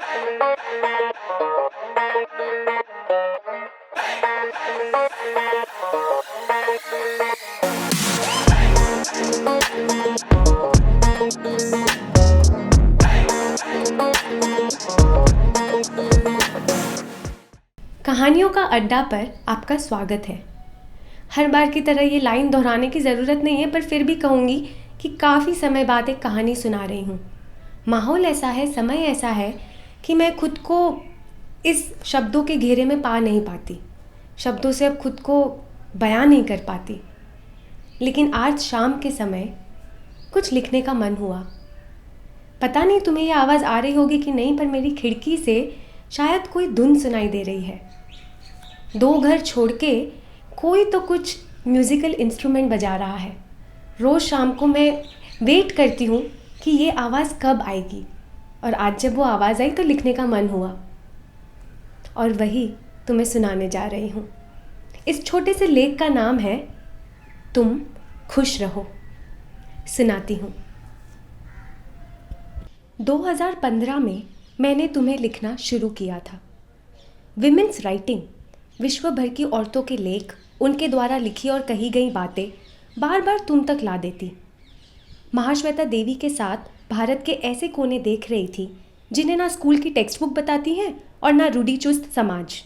कहानियों का अड्डा पर आपका स्वागत है। हर बार की तरह ये लाइन दोहराने की ज़रूरत नहीं है, पर फिर भी कहूँगी कि काफ़ी समय बाद एक कहानी सुना रही हूँ। माहौल ऐसा है, समय ऐसा है कि मैं खुद को इस शब्दों के घेरे में पा नहीं पाती, शब्दों से अब खुद को बयां नहीं कर पाती। लेकिन आज शाम के समय कुछ लिखने का मन हुआ। पता नहीं तुम्हें ये आवाज़ आ रही होगी कि नहीं, पर मेरी खिड़की से शायद कोई धुन सुनाई दे रही है। 2 घर छोड़ के कोई तो कुछ म्यूज़िकल इंस्ट्रूमेंट बजा रहा है। रोज़ शाम को मैं वेट करती हूँ कि ये आवाज़ कब आएगी, और आज जब वो आवाज़ आई तो लिखने का मन हुआ, और वही तुम्हें सुनाने जा रही हूँ। इस छोटे से लेख का नाम है तुम खुश रहो। सुनाती हूँ। 2015 में मैंने तुम्हें लिखना शुरू किया था। विमेंस राइटिंग, विश्व भर की औरतों के लेख, उनके द्वारा लिखी और कही गई बातें बार बार तुम तक ला देती। महाश्वेता देवी के साथ भारत के ऐसे कोने देख रही थी जिन्हें ना स्कूल की टेक्स्ट बुक बताती है और ना रूढ़िचुस्त समाज।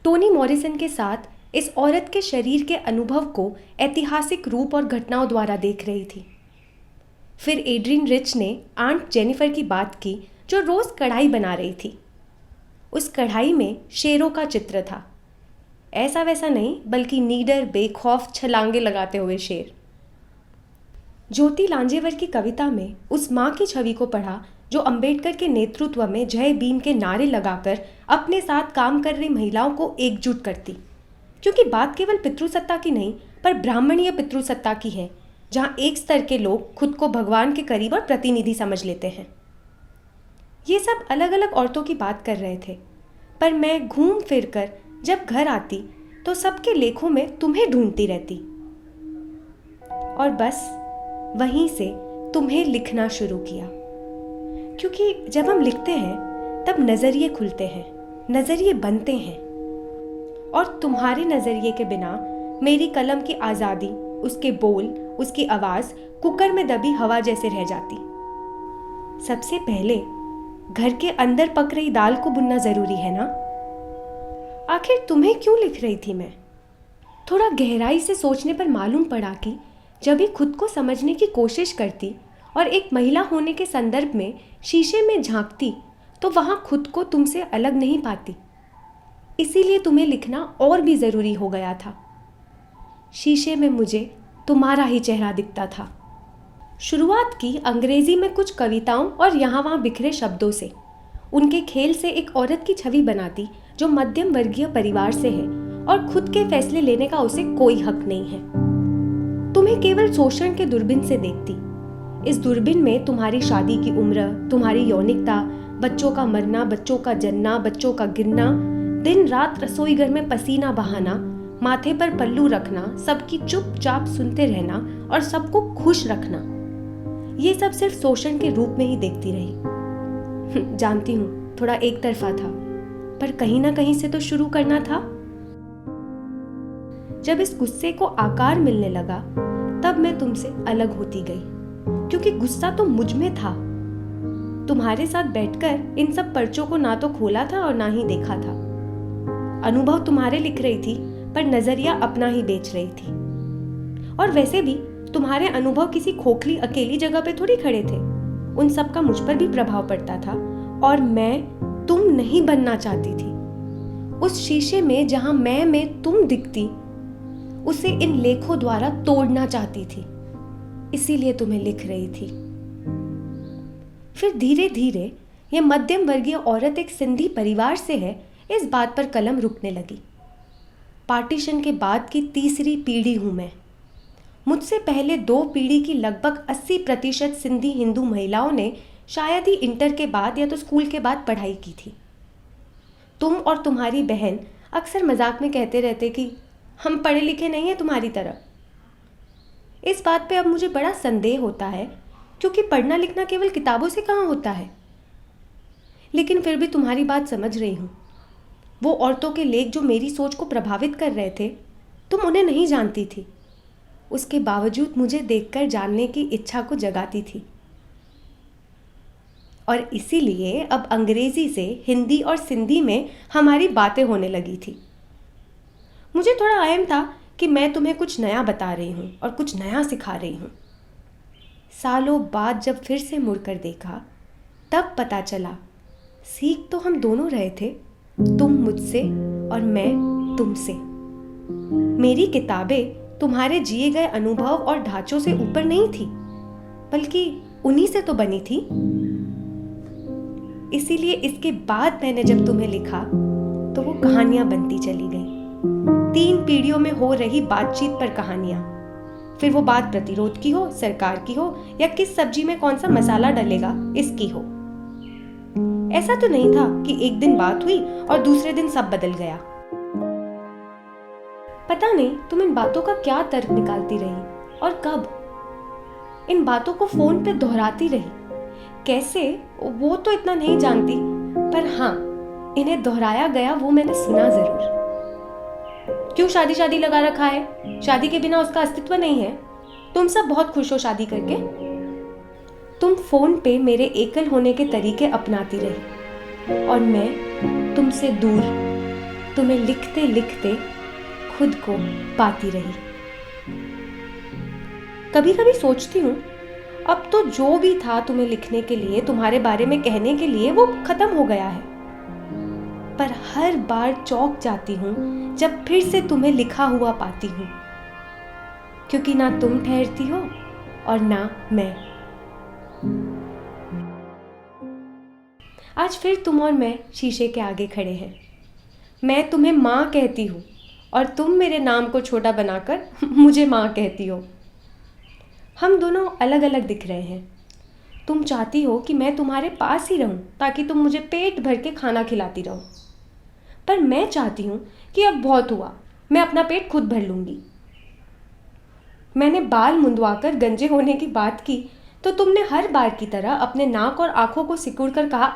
टोनी मॉरिसन के साथ इस औरत के शरीर के अनुभव को ऐतिहासिक रूप और घटनाओं द्वारा देख रही थी। फिर एड्रिन रिच ने आंट जेनिफर की बात की, जो रोज़ कढ़ाई बना रही थी। उस कढ़ाई में शेरों का चित्र था, ऐसा वैसा नहीं, बल्कि नीडर, बेखौफ, छलांगे लगाते हुए शेर। ज्योति लांजेवर की कविता में उस माँ की छवि को पढ़ा जो अंबेडकर के नेतृत्व में जय भीम के नारे लगाकर अपने साथ काम कर रही महिलाओं को एकजुट करती। क्योंकि बात केवल पितृसत्ता की नहीं, पर ब्राह्मणीय पितृसत्ता की है, जहाँ एक स्तर के लोग खुद को भगवान के करीब और प्रतिनिधि समझ लेते हैं। ये सब अलग अलग औरतों की बात कर रहे थे, पर मैं घूम फिर कर जब घर आती तो सबके लेखों में तुम्हें ढूंढती रहती, और बस वहीं से तुम्हें लिखना शुरू किया। क्योंकि जब हम लिखते हैं तब नज़रिए खुलते हैं, नज़रिए बनते हैं, और तुम्हारे नज़रिए के बिना मेरी कलम की आज़ादी, उसके बोल, उसकी आवाज़ कुकर में दबी हवा जैसे रह जाती। सबसे पहले घर के अंदर पक रही दाल को भुनना ज़रूरी है ना। आखिर तुम्हें क्यों लिख रही थी मैं? थोड़ा गहराई से सोचने पर मालूम पड़ा कि जब भी खुद को समझने की कोशिश करती और एक महिला होने के संदर्भ में शीशे में झांकती तो वहाँ खुद को तुमसे अलग नहीं पाती। इसीलिए तुम्हें लिखना और भी ज़रूरी हो गया था। शीशे में मुझे तुम्हारा ही चेहरा दिखता था। शुरुआत की अंग्रेजी में कुछ कविताओं और यहाँ वहाँ बिखरे शब्दों से, उनके खेल से एक औरत की छवि बनाती जो मध्यम वर्गीय परिवार से है और खुद के फैसले लेने का उसे कोई हक नहीं है। तुम्हें केवल शोषण के दूरबीन से देखती। इस दूरबीन में तुम्हारी शादी की उम्र, तुम्हारी यौनिकता, बच्चों का मरना, बच्चों का जन्ना, बच्चों का गिरना, दिन रात रसोई घर में पसीना बहाना, माथे पर पल्लू रखना, सबकी चुपचाप सुनते रहना और सबको खुश रखना, ये सब सिर्फ शोषण के रूप में ही देखती रही। जानती हूँ थोड़ा एक तरफा था, पर कहीं ना कहीं से तो शुरू करना था। जब इस गुस्से को आकार मिलने लगा तब मैं तुमसे अलग होती गई, क्योंकि गुस्सा तो मुझ में था। तुम्हारे साथ बैठकर इन सब पर्चों को ना तो खोला था और ना ही देखा था। अनुभव तुम्हारे लिख रही थी, पर नजरिया अपना ही बेच रही थी। और वैसे भी तुम्हारे अनुभव किसी खोखली अकेली जगह पे थोड़ी खड़े थे। उन सब का मुझ पर भी प्रभाव पड़ता था, और मैं तुम नहीं बनना चाहती थी। उस शीशे में जहां मैं में तुम दिखती, उसे इन लेखों द्वारा तोड़ना चाहती थी। इसीलिए तुम्हें लिख रही थी। फिर धीरे धीरे ये मध्यम वर्गीय औरत एक सिंधी परिवार से है, इस बात पर कलम रुकने लगी। पार्टीशन के बाद की तीसरी पीढ़ी हूं मैं। मुझसे पहले 2 पीढ़ी की लगभग 80% सिंधी हिंदू महिलाओं ने शायद ही इंटर के बाद या तो स्कूल के बाद पढ़ाई की थी। तुम और तुम्हारी बहन अक्सर मजाक में कहते रहते कि हम पढ़े लिखे नहीं हैं तुम्हारी तरह। इस बात पे अब मुझे बड़ा संदेह होता है, क्योंकि पढ़ना लिखना केवल किताबों से कहाँ होता है। लेकिन फिर भी तुम्हारी बात समझ रही हूँ। वो औरतों के लेख जो मेरी सोच को प्रभावित कर रहे थे, तुम उन्हें नहीं जानती थी। उसके बावजूद मुझे देखकर जानने की इच्छा को जगाती थी। और इसीलिए अब अंग्रेजी से हिंदी और सिंधी में हमारी बातें होने लगी थी। मुझे थोड़ा अहम था कि मैं तुम्हें कुछ नया बता रही हूँ और कुछ नया सिखा रही हूँ। सालों बाद जब फिर से मुड़कर देखा, तब पता चला सीख तो हम दोनों रहे थे, तुम मुझसे और मैं तुमसे। मेरी किताबें तुम्हारे जिए गए अनुभव और ढांचों से ऊपर नहीं थी, बल्कि उन्हीं से तो बनी थी। इसीलिए इसके बाद मैंने जब तुम्हें लिखा तो वो कहानियां बनती चली गई। 3 पीढ़ियों में हो रही बातचीत पर कहानियां, फिर वो बात प्रतिरोध की हो, सरकार की हो, या किस सब्जी में कौन सा मसाला डलेगा इसकी हो। ऐसा तो नहीं था कि एक दिन बात हुई और दूसरे दिन सब बदल गया। पता नहीं तुम इन बातों का क्या तर्क निकालती रही और कब। इन बातों को फोन पे दोहराती रही, कैसे वो तो इतना नहीं जानती, पर हाँ, इन्हें दोहराया गया वो मैंने सुना जरूर। क्यों शादी शादी लगा रखा है? शादी के बिना उसका अस्तित्व नहीं है। तुम सब बहुत खुश हो शादी करके। तुम फोन पे मेरे एकल होने के तरीके अपनाती रही और मैं तुमसे दूर, तुम्हें लिखते लिखते खुद को पाती रही। कभी कभी सोचती हूँ, अब तो जो भी था तुम्हें लिखने के लिए, तुम्हारे बारे में कहने के लिए, वो खत्म हो गया है। पर हर बार चौंक जाती हूँ जब फिर से तुम्हें लिखा हुआ पाती हूँ, क्योंकि ना तुम ठहरती हो और ना मैं। आज फिर तुम और मैं शीशे के आगे खड़े हैं। मैं तुम्हें माँ कहती हूँ और तुम मेरे नाम को छोटा बनाकर मुझे माँ कहती हो। हम दोनों अलग अलग दिख रहे हैं। तुम चाहती हो कि मैं तुम्हारे पास ही रहूं ताकि तुम मुझे पेट भर के खाना खिलाती रहो, पर मैं चाहती हूं कि अब बहुत हुआ, मैं अपना पेट खुद भर लूंगी। मैंने बाल मुंडवाकर गंजे होने की बात की तो तुमने हर बार की तरह अपने नाक और आंखों को सिकुड़कर कहा,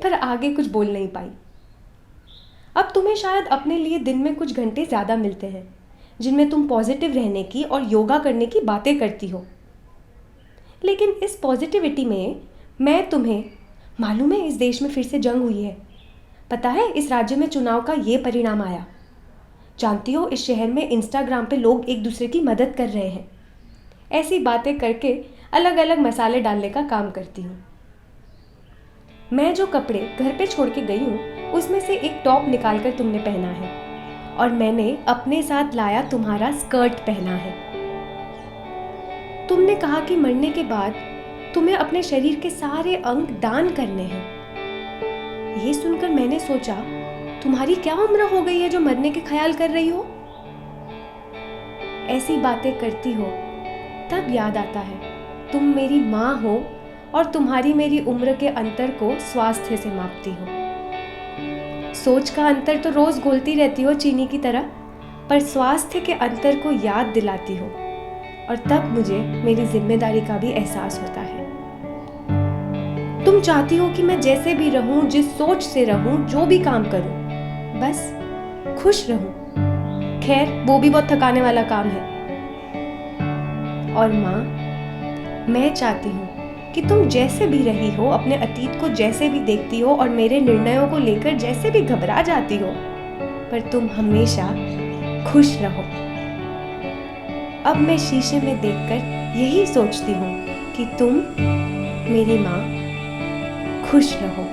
पर आगे कुछ बोल नहीं पाई। अब तुम्हें शायद अपने लिए दिन में कुछ घंटे ज़्यादा मिलते हैं जिनमें तुम पॉजिटिव रहने की और योगा करने की बातें करती हो। लेकिन इस पॉजिटिविटी में मैं तुम्हें, मालूम है इस देश में फिर से जंग हुई है, पता है इस राज्य में चुनाव का ये परिणाम आया, जानती हो इस शहर में इंस्टाग्राम पे लोग एक दूसरे की मदद कर रहे हैं। ऐसी बातें करके अलग अलग मसाले डालने का काम करती हूँ। मैं जो कपड़े घर पे छोड़ के गई हूँ उसमें से एक टॉप निकालकर तुमने पहना है और मैंने अपने साथ लाया तुम्हारा स्कर्ट पहना है। तुमने कहा कि मरने के बाद तुम्हें अपने शरीर के सारे अंग दान करने हैं। ये सुनकर मैंने सोचा, तुम्हारी क्या उम्र हो गई है जो मरने के ख्याल कर रही हो? ऐसी बातें करती हो तब याद आता है तुम मेरी माँ हो और तुम्हारी मेरी उम्र के अंतर को स्वास्थ्य से मापती हो। सोच का अंतर तो रोज घोलती रहती हो चीनी की तरह, पर स्वास्थ्य के अंतर को याद दिलाती हो और तब मुझे मेरी जिम्मेदारी का भी एहसास होता है। तुम चाहती हो कि मैं जैसे भी रहूं, जिस सोच से रहूं, जो भी काम करूं, बस खुश रहूं। खैर वो भी बहुत थकाने वाला काम है। और माँ, मैं चाहती हूँ कि तुम जैसे भी रही हो, अपने अतीत को जैसे भी देखती हो और मेरे निर्णयों को लेकर जैसे भी घबरा जाती हो, पर तुम हमेशा खुश रहो। अब मैं शीशे में देखकर यही सोचती हूँ कि तुम, मेरी माँ, खुश रहो।